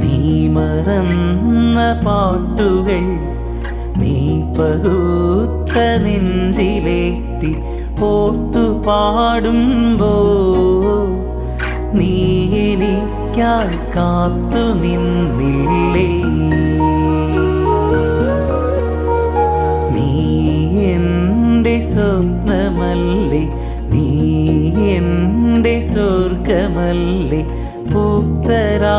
നീ മറന്ന പാട്ടുകൾ നീ പകുത്ത നെഞ്ചിലേറ്റി ഓർത്തു പാടുമ്പോ നീ എനിക്കായി കാത്തു നിന്നില്ലേ. നീ എൻ്റെ സ്വപ്നമല്ലേ, നീ എൻ്റെ സ്വർഗമല്ലേ, പൂത്തരാ